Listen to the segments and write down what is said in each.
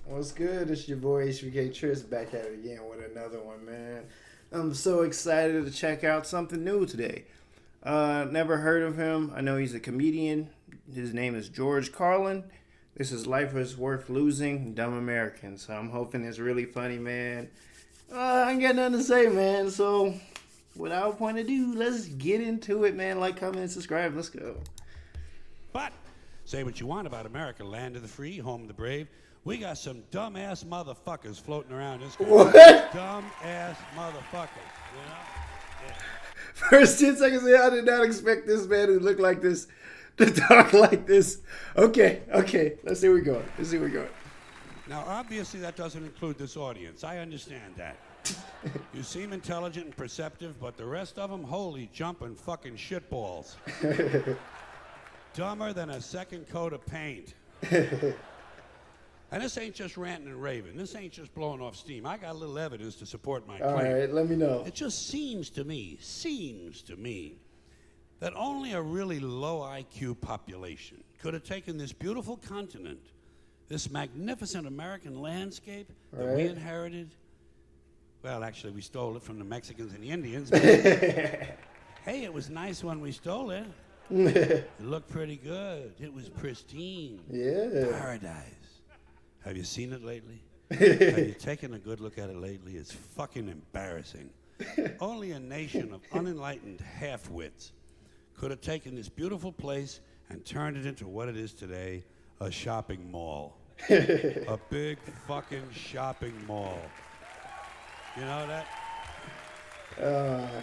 What's good? It's your boy HBK Tris back at it again with another one, man. I'm so excited to check out something new today. Never heard of him. I know he's a comedian. His name is George Carlin. This is Life is Worth Losing, Dumb Americans. So I'm hoping it's really funny, man. I ain't got nothing to say, man. So without point ado, let's get into it, man. Like, comment, and subscribe. Let's go. But say what you want about America, land of the free, home of the brave. We got some dumbass motherfuckers floating around this country. What? Dumbass motherfuckers, you know? Yeah. First 10 seconds in, I did not expect this man who looked like this to talk like this. Okay. Let's see where we're going. Now, obviously, that doesn't include this audience. I understand that. You seem intelligent and perceptive, but the rest of them, holy jumping fucking shitballs. Dumber than a second coat of paint. And this ain't just ranting and raving. This ain't just blowing off steam. I got a little evidence to support my claim. All right, let me know. It just seems to me, that only a really low IQ population could have taken this beautiful continent, this magnificent American landscape that we inherited. Well, actually, we stole it from the Mexicans and the Indians. But hey, it was nice when we stole it. It looked pretty good. It was pristine. Yeah. Paradise. Have you seen it lately? Have you taken a good look at it lately? It's fucking embarrassing. Only a nation of unenlightened half-wits could have taken this beautiful place and turned it into what it is today, a shopping mall. A big fucking shopping mall. You know that?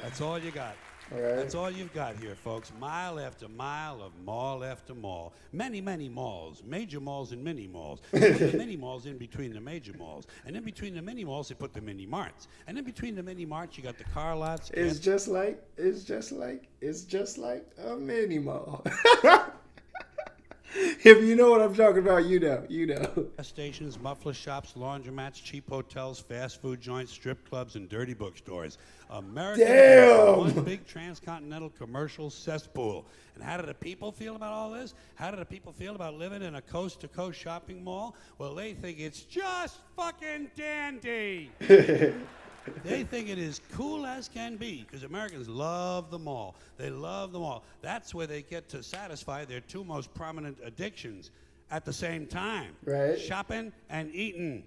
That's all you got. All right. That's all you've got here, folks. Mile after mile of mall after mall. Many, many malls. Major malls and mini malls. They put the mini malls in between the major malls. And in between the mini malls, they put the mini marts. And in between the mini marts, you got the car lots. It's just like a mini mall. If you know what I'm talking about, you know. Gas stations, muffler shops, laundromats, cheap hotels, fast food joints, strip clubs, and dirty bookstores. America is one big transcontinental commercial cesspool. And how do the people feel about all this? How do the people feel about living in a coast-to-coast shopping mall? Well, they think it's just fucking dandy. They think it is cool as can be because Americans love the mall. They love the mall. That's where they get to satisfy their two most prominent addictions at the same time. Right. Shopping and eating.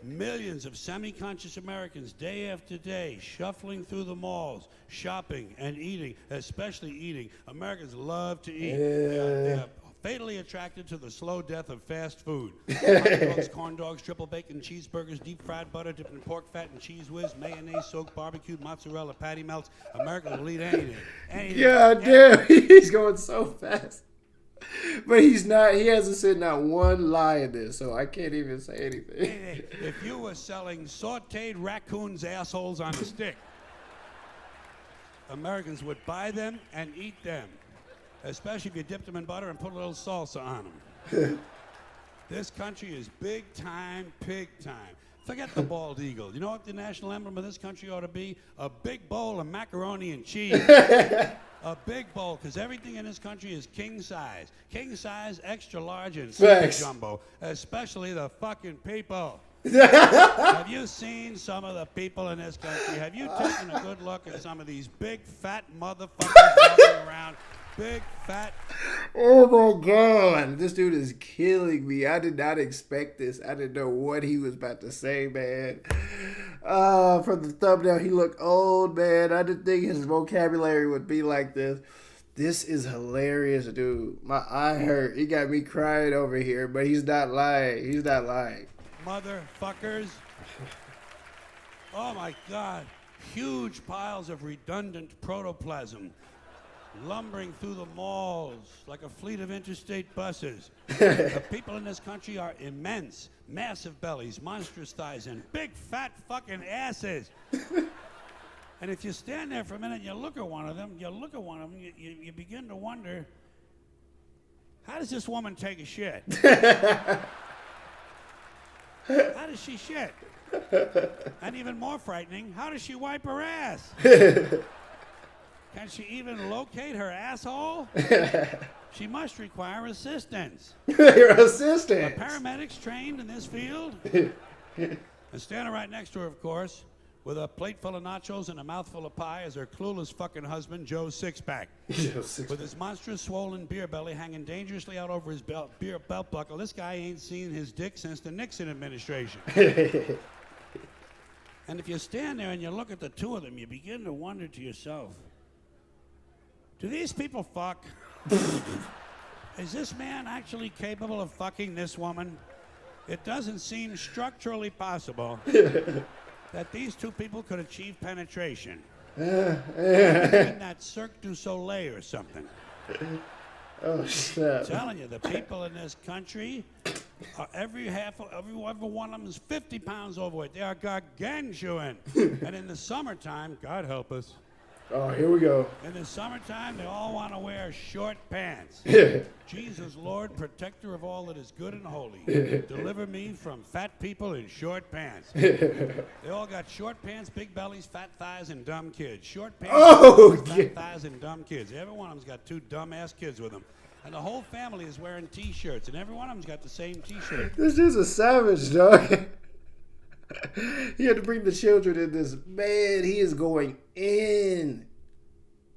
Millions of semi-conscious Americans day after day shuffling through the malls, shopping and eating, especially eating. Americans love to eat. They're fatally attracted to the slow death of fast food. Hot dogs, corn dogs, triple bacon cheeseburgers, deep fried butter dipped in pork fat and cheese whiz, mayonnaise soaked barbecued mozzarella patty melts. America will eat anything. God damn, he's going so fast. But he's not. He hasn't said not one lie in this, so I can't even say anything. If you were selling sautéed raccoons' assholes on a stick, Americans would buy them and eat them. Especially if you dipped them in butter and put a little salsa on them. This country is big time, pig time. Forget the bald eagle. You know what the national emblem of this country ought to be? A big bowl of macaroni and cheese. A big bowl, because everything in this country is king size. King size, extra large, and super jumbo. Especially the fucking people. Have you seen some of the people in this country? Have you taken a good look at some of these big fat motherfuckers walking around? Big fat. Oh my God. This dude is killing me. I did not expect this. I didn't know what he was about to say, man. From the thumbnail, he looked old, man. I didn't think his vocabulary would be like this. This is hilarious, dude. My eye hurt. He got me crying over here, but he's not lying. Motherfuckers. Oh my God. Huge piles of redundant protoplasm lumbering through the malls like a fleet of interstate buses. The people in this country are immense, massive bellies, monstrous thighs, and big fat fucking asses. And if you stand there for a minute and you look at one of them, you begin to wonder, how does this woman take a shit? How does she shit? And even more frightening, how does she wipe her ass? Can she even locate her asshole? she must require assistance. Your assistant. Paramedics trained in this field. And standing right next to her, of course, with a plate full of nachos and a mouthful of pie is her clueless fucking husband, Joe Sixpack. With his monstrous swollen beer belly hanging dangerously out over his belt buckle. This guy ain't seen his dick since the Nixon administration. And if you stand there and you look at the two of them, you begin to wonder to yourself, do these people fuck? Is this man actually capable of fucking this woman? It doesn't seem structurally possible that these two people could achieve penetration. In that Cirque du Soleil or something. Oh, snap. I'm telling you, the people in this country, every one of them is 50 pounds overweight. They are gargantuan. And in the summertime, God help us. Oh, here we go. In the summertime, they all want to wear short pants. Jesus, Lord, protector of all that is good and holy, deliver me from fat people in short pants. They all got short pants, big bellies, fat thighs, and dumb kids. Short pants, fat thighs, and dumb kids. Every one of them's got two dumb-ass kids with them. And the whole family is wearing T-shirts, and every one of them's got the same T-shirt. This dude's a savage, dog. He had to bring the children in this. Man, he is going in.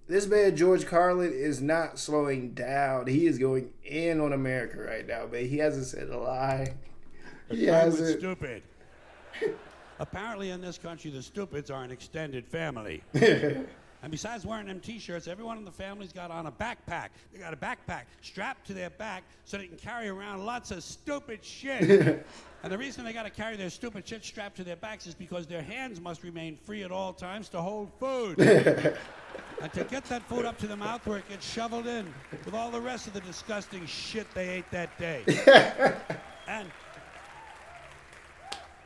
This man, George Carlin, is not slowing down. He is going in on America right now, man. He hasn't said a lie. He hasn't. Stupid. Apparently in this country, the stupids are an extended family. And besides wearing them T-shirts, everyone in the family's got on a backpack. They got a backpack strapped to their back so they can carry around lots of stupid shit. And the reason they got to carry their stupid shit strapped to their backs is because their hands must remain free at all times to hold food. And to get that food up to the mouth where it gets shoveled in with all the rest of the disgusting shit they ate that day. And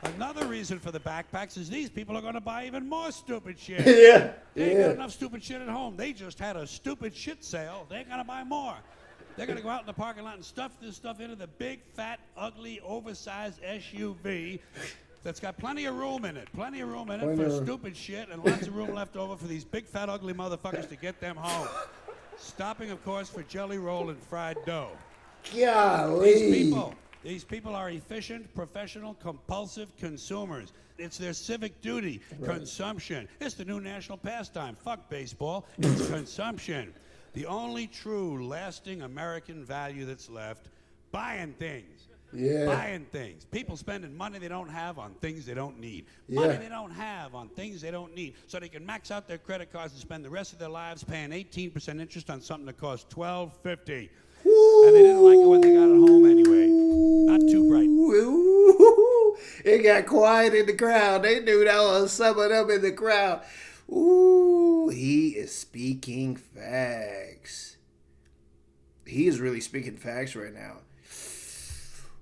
another reason for the backpacks is these people are going to buy even more stupid shit. They ain't got enough stupid shit at home. They just had a stupid shit sale. They ain't going to buy more. They're going to go out in the parking lot and stuff this stuff into the big, fat, ugly, oversized SUV that's got plenty of room in it. Plenty of room in it for stupid shit and lots of room left over for these big, fat, ugly motherfuckers to get them home. Stopping, of course, for jelly roll and fried dough. Golly. These people are efficient, professional, compulsive consumers. It's their civic duty. Right. Consumption. It's the new national pastime. Fuck baseball. It's consumption. The only true, lasting American value that's left, buying things. Buying things. People spending money they don't have on things they don't need. Money they don't have on things they don't need. So they can max out their credit cards and spend the rest of their lives paying 18% interest on something that costs $12.50. And they didn't like it when they got it home anyway. Not too bright. It got quiet in the crowd. They knew that was some of them in the crowd. Ooh, he is speaking facts. He is really speaking facts right now.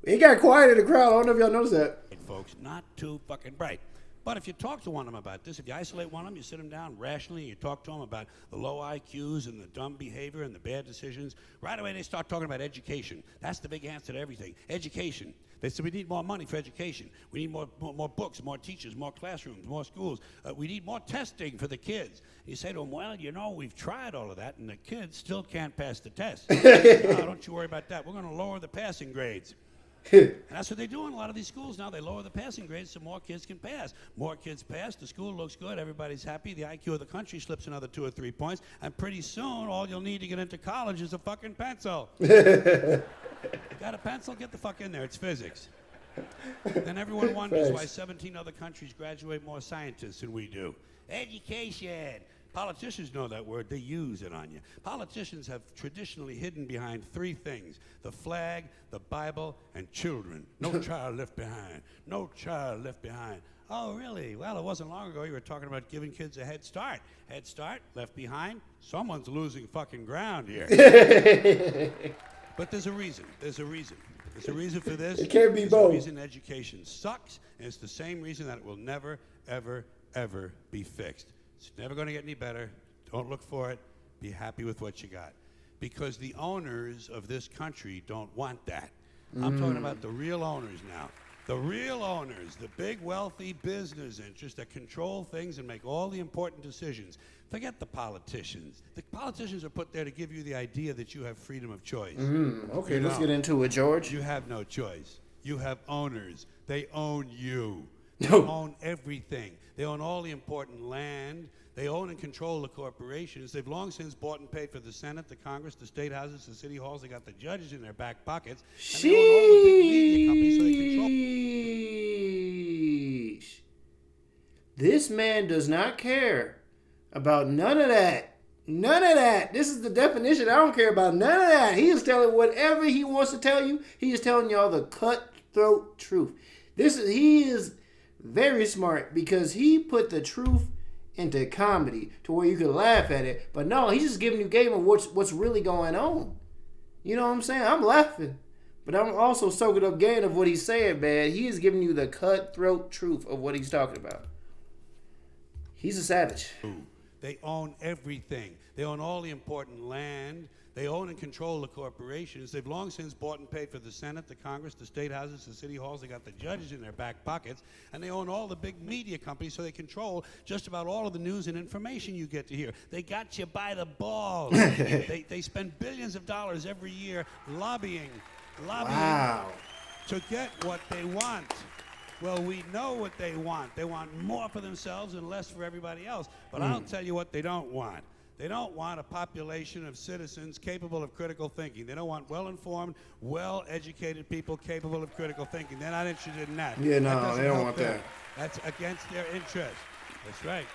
It got quiet in the crowd. I don't know if y'all noticed that. Folks, not too fucking bright. But if you talk to one of them about this, if you isolate one of them, you sit them down rationally, you talk to them about the low IQs and the dumb behavior and the bad decisions, right away they start talking about education. That's the big answer to everything. Education. They said we need more money for education. We need more books, more teachers, more classrooms, more schools. We need more testing for the kids. You say to them, well, you know, we've tried all of that, and the kids still can't pass the test. Oh, don't you worry about that. We're going to lower the passing grades. And that's what they do in a lot of these schools now. They lower the passing grades so more kids can pass. More kids pass, the school looks good, everybody's happy, the IQ of the country slips another 2 or 3 points, and pretty soon all you'll need to get into college is a fucking pencil. Got a pencil? Get the fuck in there. It's physics. Then everyone wonders why 17 other countries graduate more scientists than we do. Education. Politicians know that word. They use it on you. Politicians have traditionally hidden behind 3 things: the flag, the Bible, and children. No child left behind. No child left behind. Oh, really? Well, it wasn't long ago you were talking about giving kids a head start. Head start, left behind. Someone's losing fucking ground here. But there's a reason. There's a reason. There's a reason for this. It can't be both. There's a reason education sucks, and it's the same reason that it will never, ever, ever be fixed. It's never going to get any better. Don't look for it. Be happy with what you got. Because the owners of this country don't want that. I'm talking about the real owners now. The real owners, the big wealthy business interests that control things and make all the important decisions. Forget the politicians. The politicians are put there to give you the idea that you have freedom of choice. Okay, let's get into it, George. You have no choice. You have owners. They own you. They own everything. They own all the important land. They own and control the corporations. They've long since bought and paid for the Senate, the Congress, the state houses, the city halls. They got the judges in their back pockets. And they own all the big media companies, so they control. Sheesh. This man does not care about none of that. None of that. This is the definition. I don't care about none of that. He is telling whatever he wants to tell you. He is telling y'all the cutthroat truth. He is very smart because he put the truth into comedy to where you could laugh at it. But no, he's just giving you game of what's really going on. You know what I'm saying? I'm laughing. But I'm also soaking up game of what he's saying, man. He is giving you the cutthroat truth of what he's talking about. He's a savage. They own everything. They own all the important land. They own and control the corporations. They've long since bought and paid for the Senate, the Congress, the state houses, the city halls. They got the judges in their back pockets. And they own all the big media companies, so they control just about all of the news and information you get to hear. They got you by the balls. They spend billions of dollars every year lobbying Wow. to get what they want. Well, we know what they want. They want more for themselves and less for everybody else. But I'll tell you what they don't want. They don't want a population of citizens capable of critical thinking. They don't want well-informed, well-educated people capable of critical thinking. They're not interested in that. Yeah, no, That they don't help want them. that. That's against their interest. That's right.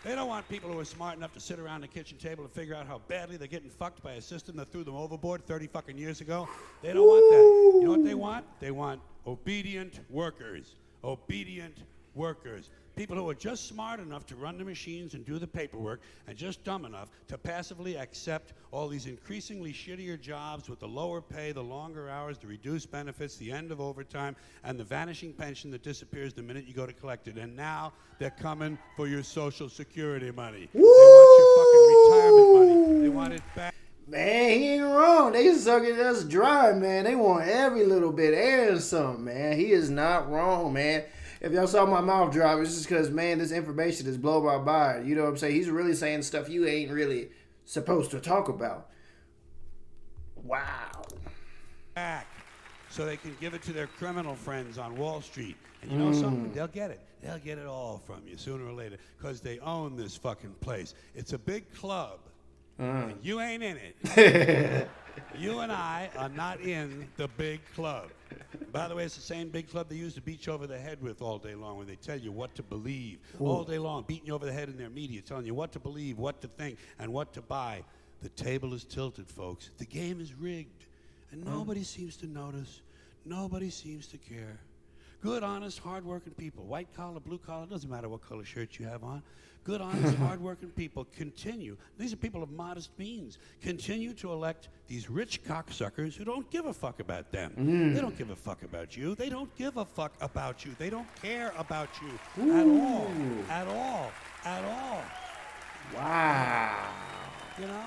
They don't want people who are smart enough to sit around the kitchen table and figure out how badly they're getting fucked by a system that threw them overboard 30 fucking years ago. They don't want that. You know what they want? They want obedient workers. Obedient workers. People who are just smart enough to run the machines and do the paperwork and just dumb enough to passively accept all these increasingly shittier jobs with the lower pay, the longer hours, the reduced benefits, the end of overtime, and the vanishing pension that disappears the minute you go to collect it. And now they're coming for your Social Security money. Woo! They want your fucking retirement money. They want it back. Man, he ain't wrong. They sucking us dry, man. They want every little bit and some, man. He is not wrong, man. If y'all saw my mouth drop, it's just because, man, this information is blown my mind. You know what I'm saying? He's really saying stuff you ain't really supposed to talk about. Wow. Back so they can give it to their criminal friends on Wall Street. And you know something? They'll get it. They'll get it all from you sooner or later because they own this fucking place. It's a big club. And you ain't in it. You and I are not in the big club. By the way, it's the same big club they use to beat you over the head with all day long when they tell you what to believe. All day long, beating you over the head in their media, telling you what to believe, what to think, and what to buy. The table is tilted, folks. The game is rigged. And nobody seems to notice. Nobody seems to care. Good, honest, hard-working people, white collar, blue collar, doesn't matter what color shirt you have on. Good, honest, hard-working people continue. These are people of modest means. Continue to elect these rich cocksuckers who don't give a fuck about them. They don't give a fuck about you. They don't give a fuck about you. They don't care about you at all. At all. At all. Wow. You know?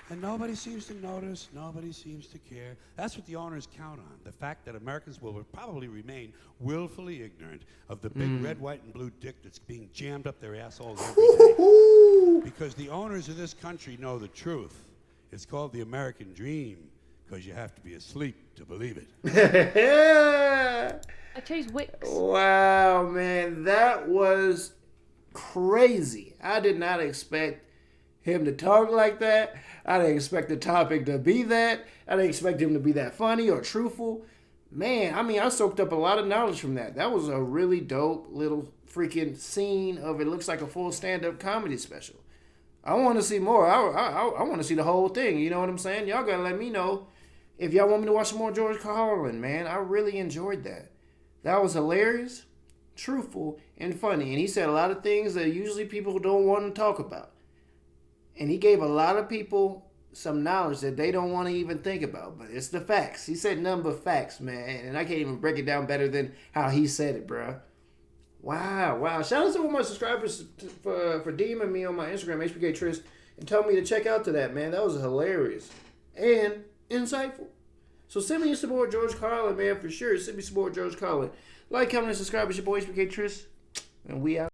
And nobody seems to notice, nobody seems to care. That's what the owners count on, the fact that Americans will probably remain willfully ignorant of the big red, white, and blue dick that's being jammed up their assholes every day. Because the owners of this country know the truth. It's called the American dream, because you have to be asleep to believe it. I chose Wix. Wow, man, that was crazy. I did not expect him to talk like that. I didn't expect the topic to be that. I didn't expect him to be that funny or truthful. Man, I mean, I soaked up a lot of knowledge from that. That was a really dope little freaking scene of it. Looks like a full stand-up comedy special. I want to see more. I want to see the whole thing. You know what I'm saying? Y'all got to let me know if y'all want me to watch some more George Carlin, man. I really enjoyed that. That was hilarious, truthful, and funny. And he said a lot of things that usually people don't want to talk about. And he gave a lot of people some knowledge that they don't want to even think about. But it's the facts. He said nothing but facts, man. And I can't even break it down better than how he said it, bruh. Wow. Shout out to all my subscribers for DMing me on my Instagram, HBK Tris, and telling me to check out to that, man. That was hilarious and insightful. So send me your support, George Carlin, man, for sure. Send me support, George Carlin. Like, comment, and subscribe. It's your boy, HBK Tris, and we out.